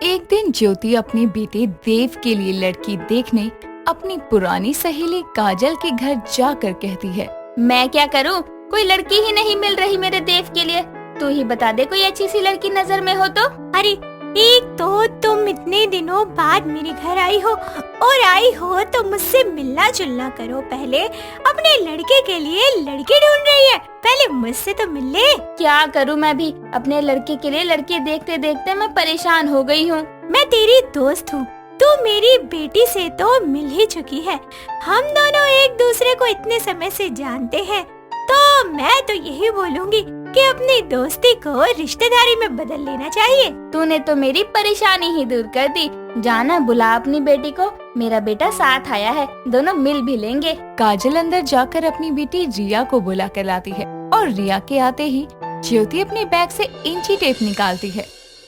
एक दिन ज्योति अपने बेटे देव के लिए लड़की देखने अपनी पुरानी सहेली काजल के घर जाकर कहती है, मैं क्या करूं? कोई लड़की ही नहीं मिल रही मेरे देव के लिए। तू ही बता दे कोई अच्छी सी लड़की नजर में हो तो। अरे एक तो तुम इतने दिनों बाद मेरे घर आई हो और आई हो तो मुझसे मिलना जुलना करो। पहले अपने लड़के के लिए लड़की ढूंढ रही है, पहले मुझसे तो मिल ले। क्या करूं मैं भी अपने लड़के के लिए लड़की देखते देखते मैं परेशान हो गई हूँ। मैं तेरी दोस्त हूँ, तू मेरी बेटी से तो मिल ही चुकी है। हम दोनों एक दूसरे को इतने समय से जानते हैं, तो मैं तो यही बोलूंगी कि अपनी दोस्ती को रिश्तेदारी में बदल लेना चाहिए। तूने तो मेरी परेशानी ही दूर कर दी। जाना बुला अपनी बेटी को, मेरा बेटा साथ आया है, दोनों मिल भी लेंगे। काजल अंदर जाकर अपनी बेटी रिया को बुला कर लाती है और रिया के आते ही ज्योति अपने बैग से इंची टेप निकालती है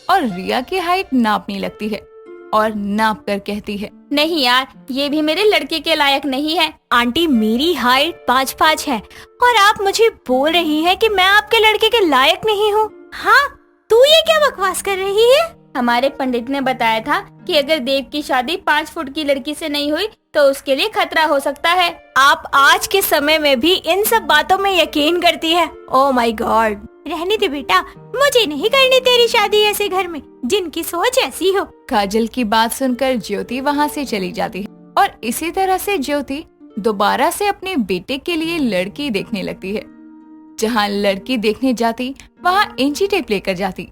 और रिया की हाइट नापने लगती है और नाप कर कहती है, नहीं यार, ये भी मेरे लड़के के लायक नहीं है। आंटी मेरी हाइट 5'5" है और आप मुझे बोल रही हैं कि मैं आपके लड़के के लायक नहीं हूँ। हाँ, तू ये क्या बकवास कर रही है? हमारे पंडित ने बताया था कि अगर देव की शादी 5 फुट की लड़की से नहीं हुई तो उसके लिए खतरा हो सकता है। आप आज के समय में भी इन सब बातों में यकीन करती है? Oh my God! रहने दे बेटा, मुझे नहीं करनी तेरी शादी ऐसे घर में जिनकी सोच ऐसी हो। काजल की बात सुनकर ज्योति वहाँ से चली जाती है और इसी तरह से ज्योति दोबारा से अपने बेटे के लिए लड़की देखने लगती है। जहाँ लड़की देखने जाती वहाँ इंची टेप लेकर जाती,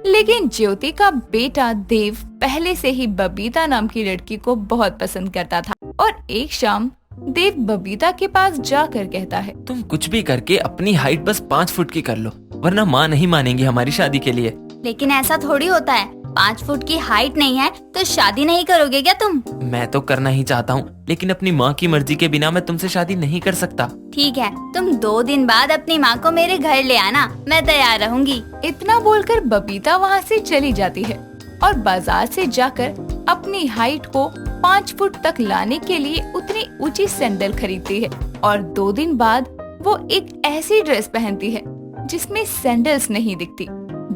लेकिन ज्योति का बेटा देव पहले से ही बबीता नाम की लड़की को बहुत पसंद करता था और एक शाम देव बबीता के पास जाकर कहता है, तुम कुछ भी करके अपनी हाइट बस 5 फुट की कर लो, वरना माँ नहीं मानेंगी हमारी शादी के लिए। लेकिन ऐसा थोड़ी होता है, 5 फुट की हाइट नहीं है तो शादी नहीं करोगे क्या तुम? मैं तो करना ही चाहता हूँ, लेकिन अपनी माँ की मर्जी के बिना मैं तुमसे शादी नहीं कर सकता। ठीक है, तुम 2 दिन बाद अपनी माँ को मेरे घर ले आना, मैं तैयार रहूंगी। इतना बोलकर बबीता वहाँ से चली जाती है और बाजार से जाकर अपनी हाइट को 5 फुट तक लाने के लिए उतनी ऊंची सैंडल खरीदती है और 2 दिन बाद वो एक ऐसी ड्रेस पहनती है जिसमें सैंडल्स नहीं दिखती,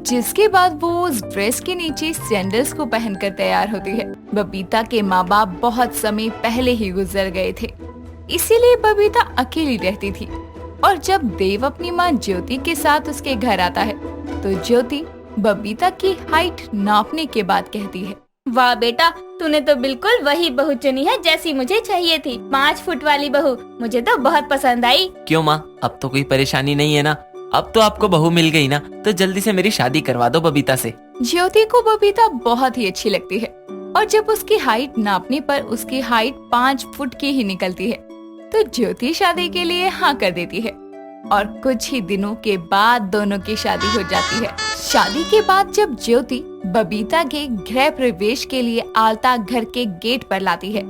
जिसके बाद वो उस ड्रेस के नीचे सैंडल्स को पहनकर तैयार होती है। बबीता के माँ बाप बहुत समय पहले ही गुजर गए थे, इसीलिए बबीता अकेली रहती थी और जब देव अपनी माँ ज्योति के साथ उसके घर आता है तो ज्योति बबीता की हाइट नापने के बाद कहती है, वाह बेटा, तूने तो बिल्कुल वही बहू चुनी है जैसी मुझे चाहिए थी। 5 फुट वाली बहू मुझे तो बहुत पसंद आई। क्यों माँ, अब तो कोई परेशानी नहीं है ना? अब तो आपको बहू मिल गई ना, तो जल्दी से मेरी शादी करवा दो बबीता से। ज्योति को बबीता बहुत ही अच्छी लगती है और जब उसकी हाइट नापने पर उसकी हाइट 5 फुट की ही निकलती है तो ज्योति शादी के लिए हाँ कर देती है और कुछ ही दिनों के बाद दोनों की शादी हो जाती है। शादी के बाद जब ज्योति बबीता के गृह प्रवेश के लिए आलता घर के गेट पर लाती है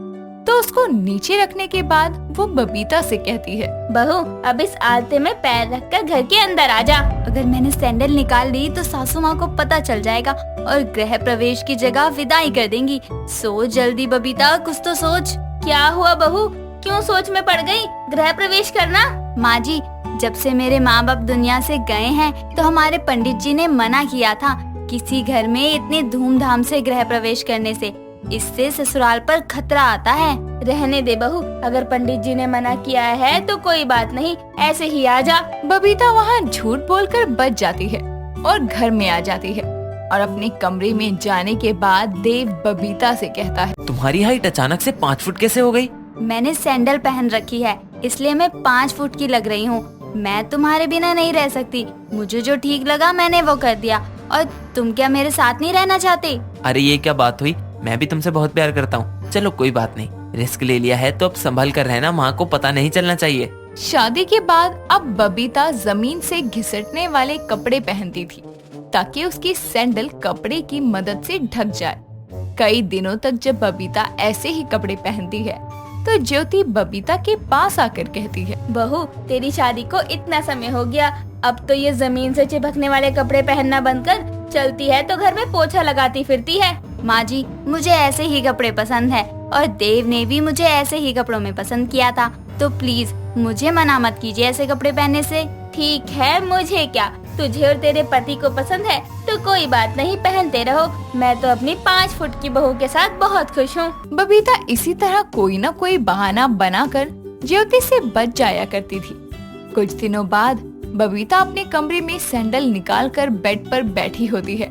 तो उसको नीचे रखने के बाद वो बबीता से कहती है, बहू अब इस आलते में पैर रखकर घर के अंदर आ जा। अगर मैंने सैंडल निकाल ली तो सासू माँ को पता चल जाएगा और गृह प्रवेश की जगह विदाई कर देंगी। सोच जल्दी बबीता, कुछ तो सोच। क्या हुआ बहू, क्यों सोच में पड़ गई? गृह प्रवेश करना। माँ जी, जब से मेरे माँ बाप दुनिया से गए हैं तो हमारे पंडित जी ने मना किया था किसी घर में इतनी धूमधाम से गृह प्रवेश करने से, इससे ससुराल पर खतरा आता है। रहने दे बहू, अगर पंडित जी ने मना किया है तो कोई बात नहीं, ऐसे ही आ जा। बबीता वहाँ झूठ बोलकर बच जाती है और घर में आ जाती है और अपने कमरे में जाने के बाद देव बबीता से कहता है, तुम्हारी हाइट अचानक से 5 फुट कैसे हो गई? मैंने सैंडल पहन रखी है इसलिए मैं 5 फुट की लग रही हूँ। मैं तुम्हारे बिना नहीं रह सकती, मुझे जो ठीक लगा मैंने वो कर दिया। और तुम क्या मेरे साथ नहीं रहना चाहते? अरे ये क्या बात हुई, मैं भी तुमसे बहुत प्यार करता हूँ। चलो कोई बात नहीं, रिस्क ले लिया है तो अब संभल कर रहना, माँ को पता नहीं चलना चाहिए। शादी के बाद अब बबीता जमीन से घिसटने वाले कपड़े पहनती थी ताकि उसकी सैंडल कपड़े की मदद से ढक जाए। कई दिनों तक जब बबीता ऐसे ही कपड़े पहनती है तो ज्योति बबीता के पास आकर कहती है, बहू तेरी शादी को इतना समय हो गया, अब तो ये जमीन से चिपकने वाले कपड़े पहनना बंद कर। चलती है तो घर में पोछा लगाती फिरती है। माँ जी, मुझे ऐसे ही कपड़े पसंद है और देव ने भी मुझे ऐसे ही कपड़ों में पसंद किया था, तो प्लीज मुझे मना मत कीजिए ऐसे कपड़े पहनने से। ठीक है, मुझे क्या, तुझे और तेरे पति को पसंद है तो तो कोई बात नहीं, पहनते रहो। मैं तो अपनी 5 फुट की बहू के साथ बहुत खुश हूँ। बबीता इसी तरह कोई न कोई बहाना बनाकर ज्योति से बच जाया करती थी। कुछ दिनों बाद बबीता अपने कमरे में सैंडल निकालकर बेड पर बैठी होती है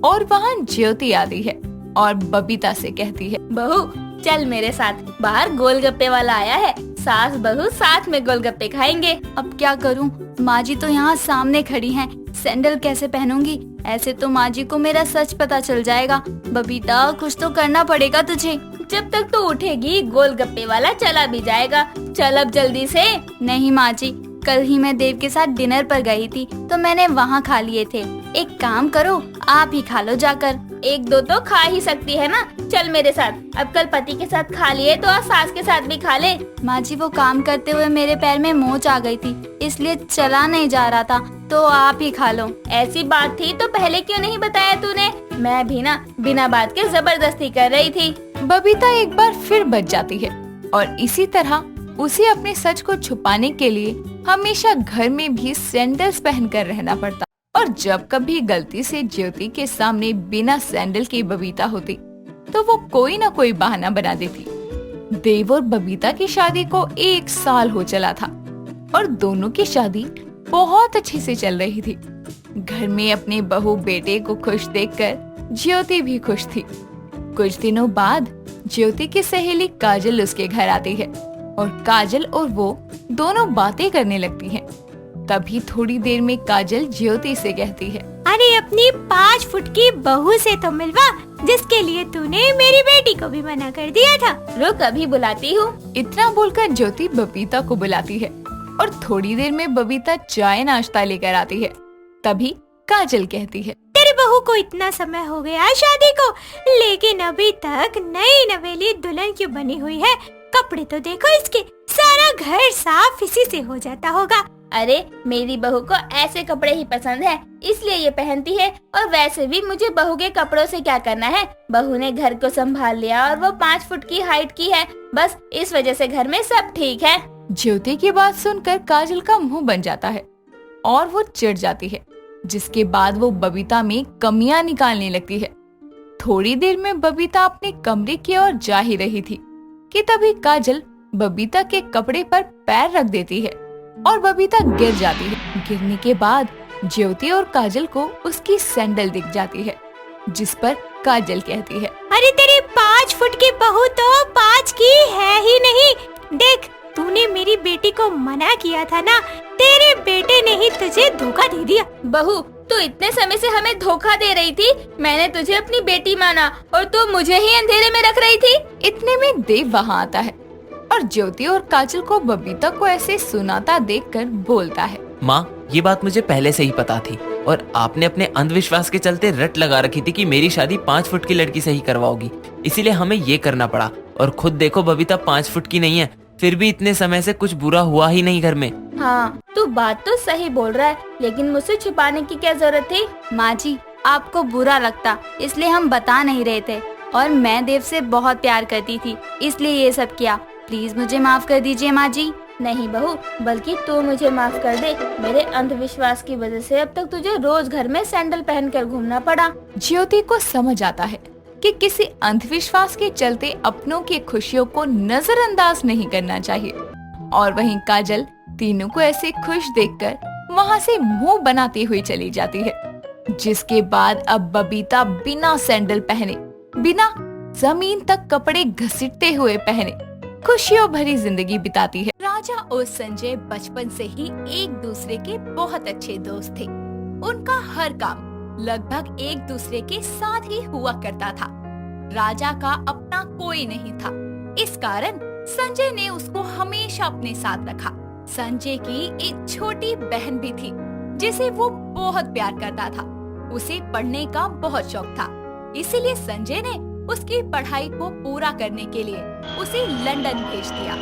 और वहाँ ज्योति आती है और बबीता से कहती है, बहू चल मेरे साथ, बाहर गोलगप्पे वाला आया है, सास बहू साथ में गोलगप्पे खाएंगे। अब क्या करूं? माँ जी तो यहाँ सामने खड़ी हैं, सैंडल कैसे पहनूंगी? ऐसे तो माँ जी को मेरा सच पता चल जाएगा। बबीता कुछ तो करना पड़ेगा तुझे। जब तक तू उठेगी गोलगप्पे वाला चला भी जाएगा। चल अब जल्दी से। नहीं माँ जी, कल ही मैं देव के साथ डिनर पर गई थी तो मैंने वहाँ खा लिए थे। एक काम करो, आप ही खा लो जाकर। 1-2 तो खा ही सकती है ना, चल मेरे साथ। अब कल पति के साथ खा लिए तो आज सास के साथ भी खा ले। माँ जी वो काम करते हुए मेरे पैर में मोच आ गई थी, इसलिए चला नहीं जा रहा था, तो आप ही खा लो। ऐसी बात थी तो पहले क्यों नहीं बताया तूने? मैं भी ना बिना बात के जबरदस्ती कर रही थी। बबीता एक बार फिर बच जाती है और इसी तरह उसे अपने सच को छुपाने के लिए हमेशा घर में भी सैंडल्स पहनकर रहना पड़ता। और जब कभी गलती से ज्योति के सामने बिना सैंडल के बबीता होती तो वो कोई न कोई बहाना बना देती। देव और बबीता की शादी को 1 साल हो चला था और दोनों की शादी बहुत अच्छे से चल रही थी। घर में अपने बहू बेटे को खुश देखकर ज्योति भी खुश थी। कुछ दिनों बाद ज्योति की सहेली काजल उसके घर आती है और काजल और वो दोनों बातें करने लगती हैं। तभी थोड़ी देर में काजल ज्योति से कहती है, अरे अपनी 5 फुट की बहू से तो मिलवा, जिसके लिए तूने मेरी बेटी को भी मना कर दिया था। रुक अभी बुलाती हूँ। इतना बोलकर ज्योति बबीता को बुलाती है और थोड़ी देर में बबीता चाय नाश्ता लेकर आती है। तभी काजल कहती है, तेरी बहू को इतना समय हो गया शादी को, लेकिन अभी तक नई नवेली दुल्हन क्यों बनी हुई है? कपड़े तो देखो इसके, सारा घर साफ इसी से हो जाता होगा। अरे मेरी बहू को ऐसे कपड़े ही पसंद है, इसलिए ये पहनती है। और वैसे भी मुझे बहू के कपड़ों से क्या करना है? बहू ने घर को संभाल लिया और वो 5 फुट की हाइट की है, बस इस वजह से घर में सब ठीक है। ज्योति की बात सुनकर काजल का मुंह बन जाता है और वो चिढ़ जाती है, जिसके बाद वो बबीता में कमियां निकालने लगती है। थोड़ी देर में बबीता अपने कमरे की ओर जा ही रही थी कि तभी काजल बबीता के कपड़े पर पैर रख देती है और बबीता गिर जाती है। गिरने के बाद ज्योति और काजल को उसकी सैंडल दिख जाती है, जिस पर काजल कहती है, अरे तेरी 5 फुट की बहू तो 5 की है ही नहीं। देख, तूने मेरी बेटी को मना किया था ना, तेरे बेटे ने ही तुझे धोखा दे दिया। बहू तू इतने समय से हमें धोखा दे रही थी, मैंने तुझे अपनी बेटी माना और तू मुझे ही अंधेरे में रख रही थी। इतने में देव वहाँ आता है और ज्योति और काजल को बबीता को ऐसे सुनाता देखकर बोलता है, माँ ये बात मुझे पहले से ही पता थी और आपने अपने अंधविश्वास के चलते रट लगा रखी थी कि मेरी शादी 5 फुट की लड़की से ही करवाओगी, इसीलिए हमें ये करना पड़ा। और खुद देखो बबीता 5 फुट की नहीं है, फिर भी इतने समय से कुछ बुरा हुआ ही नहीं घर में। हाँ तू बात तो सही बोल रहा है, लेकिन मुझसे छुपाने की क्या जरूरत थी? माँ जी आपको बुरा लगता इसलिए हम बता नहीं रहे थे, और मैं देव से बहुत प्यार करती थी इसलिए ये सब किया। प्लीज मुझे माफ कर दीजिए माँ जी। नहीं बहू, बल्कि तू मुझे माफ कर दे। मेरे अंधविश्वास की वजह से अब तक तुझे रोज घर में सैंडल पहनकर घूमना पड़ा। ज्योति को समझ आता है कि किसी अंधविश्वास के चलते अपनों की खुशियों को नजरअंदाज नहीं करना चाहिए। और वहीं काजल तीनों को ऐसे खुश देखकर वहाँ से मुंह बनाती हुई चली जाती है, जिसके बाद अब बबीता बिना सैंडल पहने, बिना जमीन तक कपड़े घसीटते हुए पहने खुशियों भरी जिंदगी बिताती है। राजा और संजय बचपन से ही एक दूसरे के बहुत अच्छे दोस्त थे। उनका हर काम लगभग एक दूसरे के साथ ही हुआ करता था। राजा का अपना कोई नहीं था, इस कारण संजय ने उसको हमेशा अपने साथ रखा। संजय की एक छोटी बहन भी थी जिसे वो बहुत प्यार करता था। उसे पढ़ने का बहुत शौक था, इसीलिए संजय ने उसकी पढ़ाई को पूरा करने के लिए उसे लंदन भेज दिया।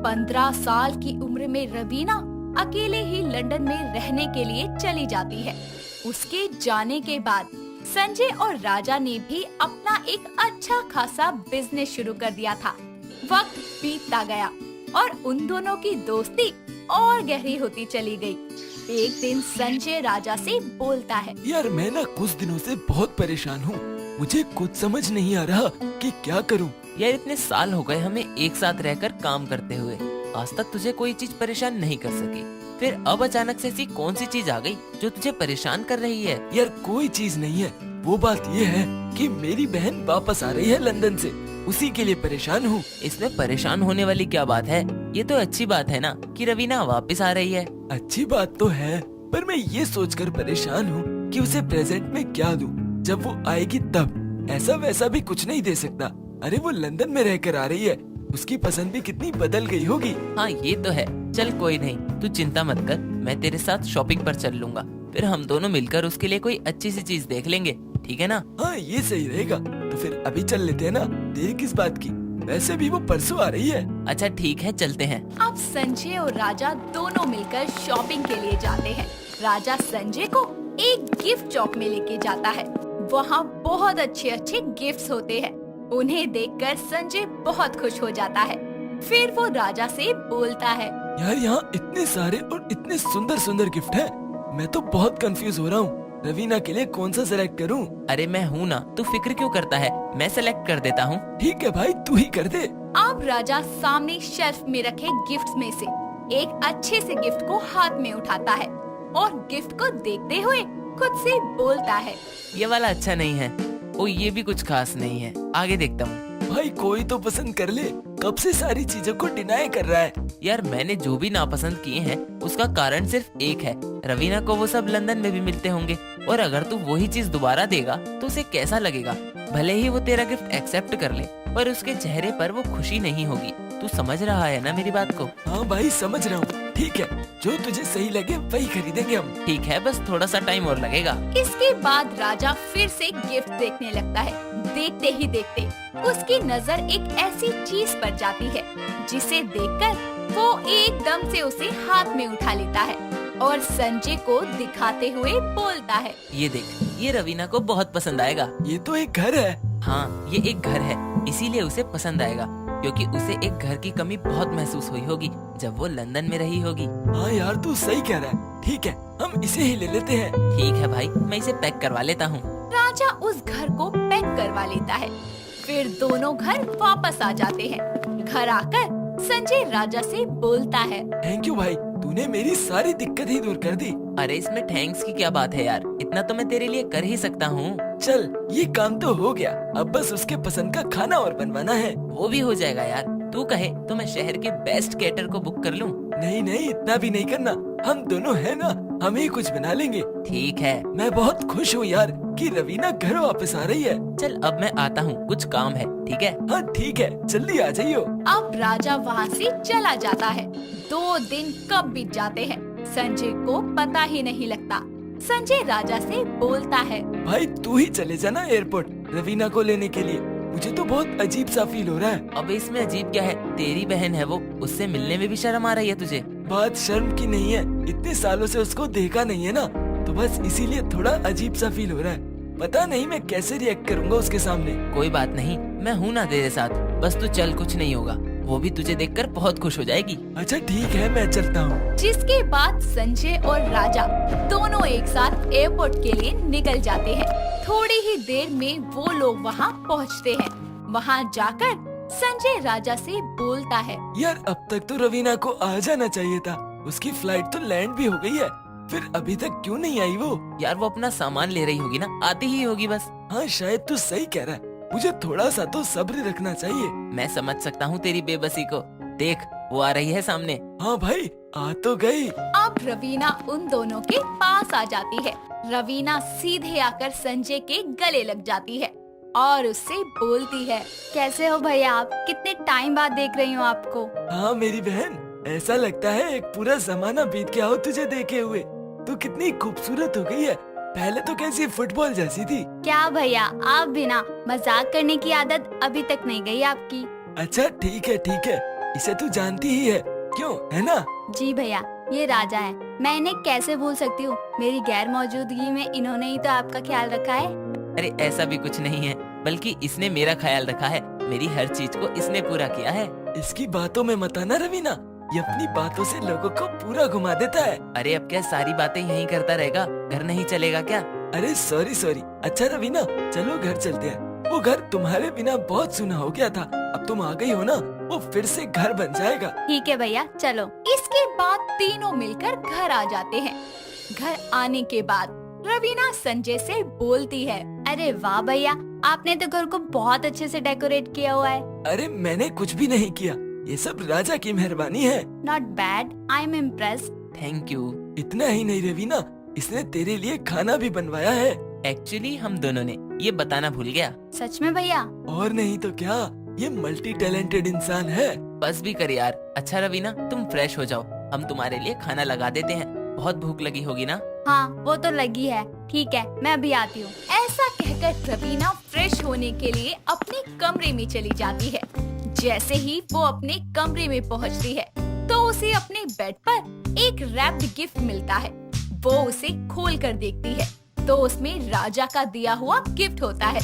15 साल की उम्र में रवीना अकेले ही लंदन में रहने के लिए चली जाती है। उसके जाने के बाद संजय और राजा ने भी अपना एक अच्छा खासा बिजनेस शुरू कर दिया था। वक्त बीतता गया और उन दोनों की दोस्ती और गहरी होती चली गई। एक दिन संजय राजा से बोलता है। यार मैं ना कुछ दिनों से बहुत परेशान हूँ। मुझे कुछ समझ नहीं आ रहा कि क्या करूँ। यार इतने साल हो गए हमें एक साथ रहकर काम करते हुए, आज तक तुझे कोई चीज परेशान नहीं कर सकी, फिर अब अचानक से ऐसी कौन सी चीज आ गई जो तुझे परेशान कर रही है? यार कोई चीज नहीं है, वो बात ये है कि मेरी बहन वापस आ रही है लंदन से, उसी के लिए परेशान हूँ। इसमें परेशान होने वाली क्या बात है? ये तो अच्छी बात है ना कि रवीना वापस आ रही है। अच्छी बात तो है, पर मैं ये सोचकर परेशान हूँ कि उसे प्रेजेंट में क्या दूँ। जब वो आएगी तब ऐसा वैसा भी कुछ नहीं दे सकता। अरे वो लंदन में रहकर आ रही है, उसकी पसंद भी कितनी बदल गई होगी। हाँ ये तो है। चल कोई नहीं, तू चिंता मत कर, मैं तेरे साथ शॉपिंग पर चल लूंगा, फिर हम दोनों मिलकर उसके लिए कोई अच्छी सी चीज देख लेंगे, ठीक है ना? हाँ ये सही रहेगा। तो फिर अभी चल लेते हैं ना, देर किस बात की, वैसे भी वो परसों आ रही है। अच्छा ठीक है चलते हैं। अब संजय और राजा दोनों मिलकर शॉपिंग के लिए जाते हैं। राजा संजय को एक गिफ्ट शॉप में लेके जाता है। वहाँ बहुत अच्छे अच्छे गिफ्ट्स होते हैं। उन्हें देखकर संजय बहुत खुश हो जाता है। फिर वो राजा से बोलता है, यार यहाँ इतने सारे और इतने सुंदर सुंदर गिफ्ट हैं। मैं तो बहुत कंफ्यूज हो रहा हूँ, रवीना के लिए कौन सा सेलेक्ट करूँ? अरे मैं हूँ ना, तू फिक्र क्यों करता है, मैं सेलेक्ट कर देता हूँ। ठीक है भाई, तू ही कर दे। अब राजा सामने शेल्फ में रखे गिफ्ट्स में से एक अच्छे से गिफ्ट को हाथ में उठाता है और गिफ्ट को देखते हुए खुद से बोलता है, ये वाला अच्छा नहीं है, ओ ये भी कुछ खास नहीं है, आगे देखता हूँ। भाई कोई तो पसंद कर ले, कब से सारी चीजों को डिनाई कर रहा है। यार मैंने जो भी नापसंद किए हैं उसका कारण सिर्फ एक है, रवीना को वो सब लंदन में भी मिलते होंगे, और अगर तू वही चीज दोबारा देगा तो उसे कैसा लगेगा? भले ही वो तेरा गिफ्ट एक्सेप्ट कर ले, पर उसके चेहरे पर वो खुशी नहीं होगी। तू समझ रहा है ना मेरी बात को? हाँ भाई समझ रहा हूँ। ठीक है, जो तुझे सही लगे वही खरीदेंगे हम। ठीक है, बस थोड़ा सा टाइम और लगेगा। इसके बाद राजा फिर से गिफ्ट देखने लगता है। देखते ही देखते उसकी नजर एक ऐसी चीज पर जाती है जिसे देखकर वो एकदम से उसे हाथ में उठा लेता है और संजय को दिखाते हुए बोलता है, ये देख, ये रवीना को बहुत पसंद आएगा। ये तो एक घर है। हाँ ये एक घर है, इसीलिए उसे पसंद आएगा, क्योंकि उसे एक घर की कमी बहुत महसूस हुई होगी जब वो लंदन में रही होगी। हाँ यार तू सही कह रहा है। ठीक है, हम इसे ही ले लेते हैं। ठीक है भाई, मैं इसे पैक करवा लेता हूँ। राजा उस घर को पैक करवा लेता है। फिर दोनों घर वापस आ जाते हैं। घर आकर संजय राजा से बोलता है, थैंक यू भाई, तूने मेरी सारी दिक्कत ही दूर कर दी। अरे इसमें थैंक्स की क्या बात है यार, इतना तो मैं तेरे लिए कर ही सकता हूँ। चल ये काम तो हो गया, अब बस उसके पसंद का खाना और बनवाना है। वो भी हो जाएगा यार, तू कहे तो मैं शहर के बेस्ट केटर को बुक कर लूँ। नहीं नहीं, इतना भी नहीं करना, हम दोनों है ना, हम ही कुछ बना लेंगे। ठीक है, मैं बहुत खुश हूँ यार कि रवीना घर वापस आ रही है। चल अब मैं आता हूँ, कुछ काम है, ठीक है? हाँ ठीक है, जल्दी आ जाइयो। अब राजा वहाँ से चला जाता है। 2 दिन कब बीत जाते हैं संजय को पता ही नहीं लगता। संजय राजा से बोलता है, भाई तू ही चले जाना एयरपोर्ट रवीना को लेने के लिए, मुझे तो बहुत अजीब सा फील हो रहा है। अब इसमें अजीब क्या है, तेरी बहन है वो, उससे मिलने में भी शर्म आ रही है तुझे? बात शर्म की नहीं है, इतने सालों से उसको देखा नहीं है ना, तो बस इसीलिए थोड़ा अजीब सा फील हो रहा है। पता नहीं मैं कैसे रिएक्ट करूँगा उसके सामने। कोई बात नहीं, मैं हूँ ना तेरे साथ, बस तू चल, कुछ नहीं होगा, वो भी तुझे देखकर बहुत खुश हो जाएगी। अच्छा ठीक है, मैं चलता हूँ। जिसके बाद संजय और राजा दोनों एक साथ एयरपोर्ट के लिए निकल जाते हैं। थोड़ी ही देर में वो लोग वहाँ पहुँचते हैं। वहाँ जाकर संजय राजा से बोलता है, यार अब तक तो रवीना को आ जाना चाहिए था, उसकी फ्लाइट तो लैंड भी हो गई है, फिर अभी तक क्यों नहीं आई वो? यार वो अपना सामान ले रही होगी ना, आती ही होगी बस। हाँ शायद तू सही कह रहा है, मुझे थोड़ा सा तो सब्र रखना चाहिए। मैं समझ सकता हूँ तेरी बेबसी को, देख वो आ रही है सामने। हाँ भाई आ तो गई। अब रवीना उन दोनों के पास आ जाती है। रवीना सीधे आकर संजय के गले लग जाती है और उससे बोलती है, कैसे हो भैया आप, कितने टाइम बाद देख रही हूँ आपको। हाँ मेरी बहन, ऐसा लगता है एक पूरा जमाना बीत गया हो तुझे देखे हुए। तू कितनी खूबसूरत हो गई है, पहले तो कैसी फुटबॉल जैसी थी। क्या भैया, आप भी ना, मजाक करने की आदत अभी तक नहीं गई आपकी। अच्छा ठीक है, इसे तू जानती ही है, क्यों है ना? जी भैया, ये राजा है, मैं इन्हें कैसे भूल सकती हूँ, मेरी गैर मौजूदगी में इन्होंने ही तो आपका ख्याल रखा है। अरे ऐसा भी कुछ नहीं है, बल्कि इसने मेरा ख्याल रखा है, मेरी हर चीज को इसने पूरा किया है। इसकी बातों में मत आना रवीना, ये अपनी बातों से लोगों को पूरा घुमा देता है। अरे अब क्या सारी बातें यहीं करता रहेगा? घर नहीं चलेगा क्या? अरे सॉरी। अच्छा रवीना, चलो घर चलते हैं। वो घर तुम्हारे बिना बहुत सूना हो गया था, अब तुम आ गई हो ना, वो फिर से घर बन जाएगा। ठीक है भैया, चलो। इसके बाद तीनों मिलकर घर आ जाते हैं। घर आने के बाद रवीना संजय से बोलती है, अरे वाह भैया, आपने तो घर को बहुत अच्छे से डेकोरेट किया हुआ है। अरे मैंने कुछ भी नहीं किया, ये सब राजा की मेहरबानी है। Not bad, I am impressed. Thank you. इतना ही नहीं रवीना, इसने तेरे लिए खाना भी बनवाया है। एक्चुअली हम दोनों ने, ये बताना भूल गया। सच में भैया? और नहीं तो क्या, ये मल्टी टैलेंटेड इंसान है। बस भी कर यार। अच्छा रवीना, तुम फ्रेश हो जाओ, हम तुम्हारे लिए खाना लगा देते हैं। बहुत भूख लगी होगी ना? हाँ, वो तो लगी है। ठीक है, मैं अभी आती हूँ। ऐसा कहकर रवीना फ्रेश होने के लिए अपने कमरे में चली जाती है। जैसे ही वो अपने कमरे में पहुंचती है तो उसे अपने बेड पर एक रैप्ड गिफ्ट मिलता है। वो उसे खोल कर देखती है तो उसमें राजा का दिया हुआ गिफ्ट होता है।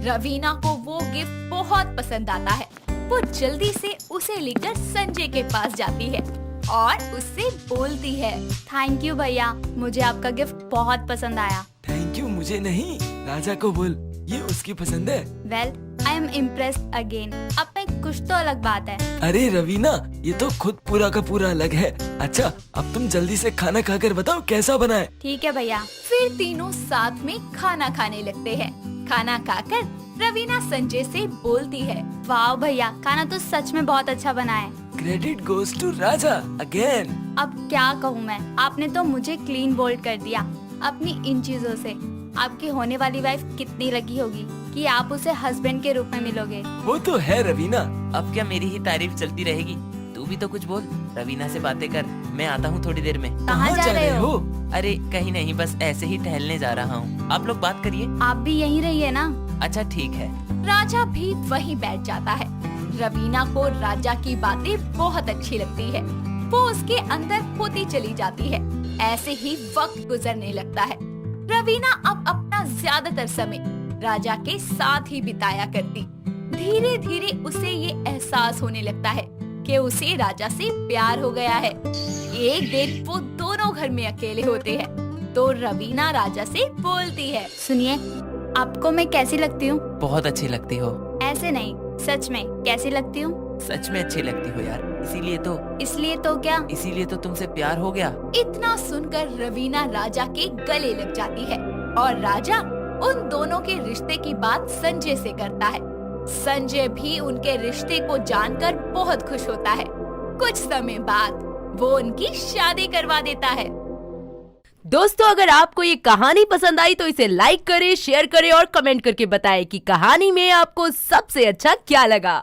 रवीना को वो गिफ्ट बहुत पसंद आता है। वो जल्दी से उसे लेकर संजय के पास जाती है और उससे बोलती है, थैंक यू भैया, मुझे आपका गिफ्ट बहुत पसंद आया। थैंक यू मुझे नहीं, राजा को बोल, ये उसकी पसंद है। Well, I am impressed again. अब में कुछ तो अलग बात है। अरे रवीना, ये तो खुद पूरा का पूरा अलग है। अच्छा, अब तुम जल्दी से खाना खाकर बताओ कैसा बना है। ठीक है भैया। फिर तीनों साथ में खाना खाने लगते हैं। खाना खाकर रवीना संजय से बोलती है, वाह भैया, खाना तो सच में बहुत अच्छा बना है। Credit goes to Raja again. अब क्या कहूँ मैं, आपने तो मुझे क्लीन बोल्ड कर दिया अपनी इन चीजों से। आपकी होने वाली वाइफ कितनी लकी होगी कि आप उसे हस्बैंड के रूप में मिलोगे। वो तो है रवीना। अब क्या मेरी ही तारीफ चलती रहेगी? तू भी तो कुछ बोल। रवीना से बातें कर, मैं आता हूँ थोड़ी देर में। कहाँ जा रहे हो? अरे कहीं नहीं, बस ऐसे ही टहलने जा रहा हूँ। आप लोग बात करिए। आप भी यहीं रहिए ना। अच्छा ठीक है। राजा भी वहीं बैठ जाता है। रवीना को राजा की बातें बहुत अच्छी लगती है। वो उसके अंदर होती चली जाती है। ऐसे ही वक्त गुजरने लगता है। रवीना अब अपना ज्यादातर समय राजा के साथ ही बिताया करती। धीरे धीरे उसे ये एहसास होने लगता है कि उसे राजा से प्यार हो गया है। एक दिन वो दोनों घर में अकेले होते हैं तो रवीना राजा से बोलती है, सुनिए, आपको मैं कैसी लगती हूँ? बहुत अच्छी लगती हो। ऐसे नहीं, सच में कैसी लगती हूँ? सच में अच्छी लगती हो यार, इसलिए तो क्या? इसीलिए तो तुमसे प्यार हो गया। इतना सुनकर रवीना राजा के गले लग जाती है और राजा उन दोनों के रिश्ते की बात संजय से करता है। संजय भी उनके रिश्ते को जानकर बहुत खुश होता है। कुछ समय बाद वो उनकी शादी करवा देता है। दोस्तों, अगर आपको ये कहानी पसंद आई तो इसे लाइक करें, शेयर करें और कमेंट करके बताएं कि कहानी में आपको सबसे अच्छा क्या लगा।